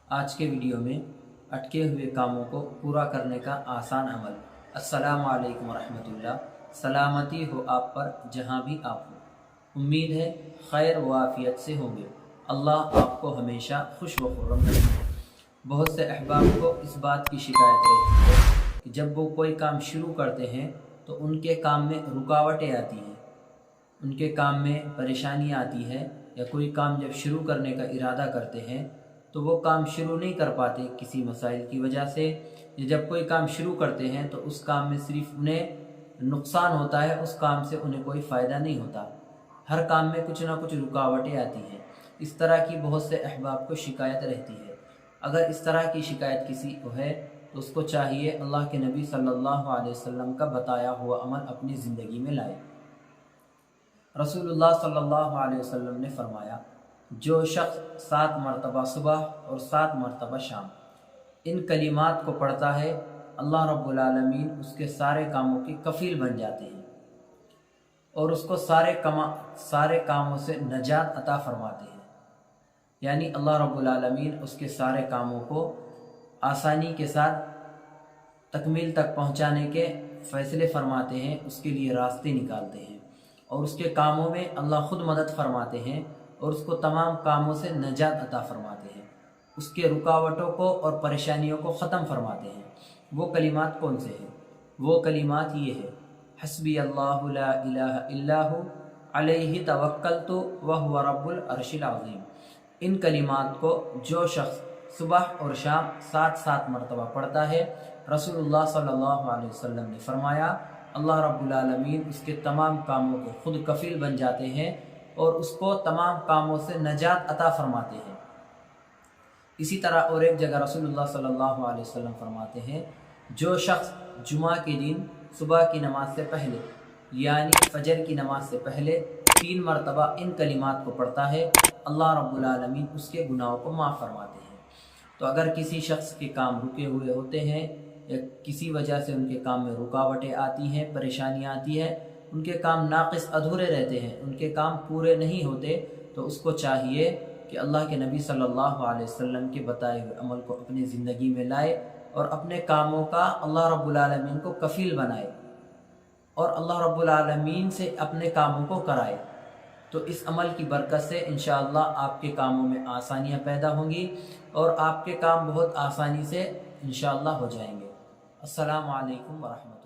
آج کے ویڈیو میں اٹکے ہوئے کاموں کو پورا کرنے کا آسان عمل۔ السلام علیکم ورحمۃ اللہ۔ سلامتی ہو آپ پر جہاں بھی آپ ہو۔ امید ہے خیر و عافیت سے ہوں گے۔ اللہ آپ کو ہمیشہ خوش و خرم رکھے۔ بہت سے احباب کو اس بات کی شکایت رہتی ہے کہ جب وہ کوئی کام شروع کرتے ہیں تو ان کے کام میں رکاوٹیں آتی ہیں، ان کے کام میں پریشانی آتی ہے، یا کوئی کام جب شروع کرنے کا ارادہ کرتے ہیں تو وہ کام شروع نہیں کر پاتے کسی مسائل کی وجہ سے، یا جب کوئی کام شروع کرتے ہیں تو اس کام میں صرف انہیں نقصان ہوتا ہے، اس کام سے انہیں کوئی فائدہ نہیں ہوتا۔ ہر کام میں کچھ نہ کچھ رکاوٹیں آتی ہیں۔ اس طرح کی بہت سے احباب کو شکایت رہتی ہے۔ اگر اس طرح کی شکایت کسی کو ہے تو اس کو چاہیے اللہ کے نبی صلی اللہ علیہ وسلم کا بتایا ہوا عمل اپنی زندگی میں لائے۔ رسول اللہ صلی اللہ علیہ وسلم نے فرمایا، جو شخص 7 مرتبہ صبح اور 7 مرتبہ شام ان کلمات کو پڑھتا ہے، اللہ رب العالمین اس کے سارے کاموں کے کفیل بن جاتے ہیں اور اس کو سارے کاموں سے نجات عطا فرماتے ہیں۔ یعنی اللہ رب العالمین اس کے سارے کاموں کو آسانی کے ساتھ تکمیل تک پہنچانے کے فیصلے فرماتے ہیں، اس کے لیے راستے نکالتے ہیں، اور اس کے کاموں میں اللہ خود مدد فرماتے ہیں اور اس کو تمام کاموں سے نجات عطا فرماتے ہیں، اس کے رکاوٹوں کو اور پریشانیوں کو ختم فرماتے ہیں۔ وہ کلمات کون سے ہیں؟ وہ کلمات یہ ہے: حسبی اللہ لا الہ الا ہو علیہ توکلت وہو رب العرش العظیم۔ ان کلمات کو جو شخص صبح اور شام 7 مرتبہ پڑھتا ہے، رسول اللہ صلی اللہ علیہ وسلم نے فرمایا، اللہ رب العالمین اس کے تمام کاموں کے خود کفیل بن جاتے ہیں اور اس کو تمام کاموں سے نجات عطا فرماتے ہیں۔ اسی طرح اور ایک جگہ رسول اللہ صلی اللہ علیہ وسلم فرماتے ہیں، جو شخص جمعہ کے دن صبح کی نماز سے پہلے یعنی فجر کی نماز سے پہلے 3 مرتبہ ان کلمات کو پڑھتا ہے، اللہ رب العالمین اس کے گناہوں کو معاف فرماتے ہیں۔ تو اگر کسی شخص کے کام رکے ہوئے ہوتے ہیں یا کسی وجہ سے ان کے کام میں رکاوٹیں آتی ہیں، پریشانیاں آتی ہیں، ان کے کام ناقص ادھورے رہتے ہیں، ان کے کام پورے نہیں ہوتے، تو اس کو چاہیے کہ اللہ کے نبی صلی اللہ علیہ وسلم کے بتائے ہوئے عمل کو اپنی زندگی میں لائے اور اپنے کاموں کا اللہ رب العالمین کو کفیل بنائے اور اللہ رب العالمین سے اپنے کاموں کو کرائے۔ تو اس عمل کی برکت سے انشاءاللہ آپ کے کاموں میں آسانیاں پیدا ہوں گی اور آپ کے کام بہت آسانی سے انشاءاللہ ہو جائیں گے۔ السلام علیکم ورحمۃ اللہ۔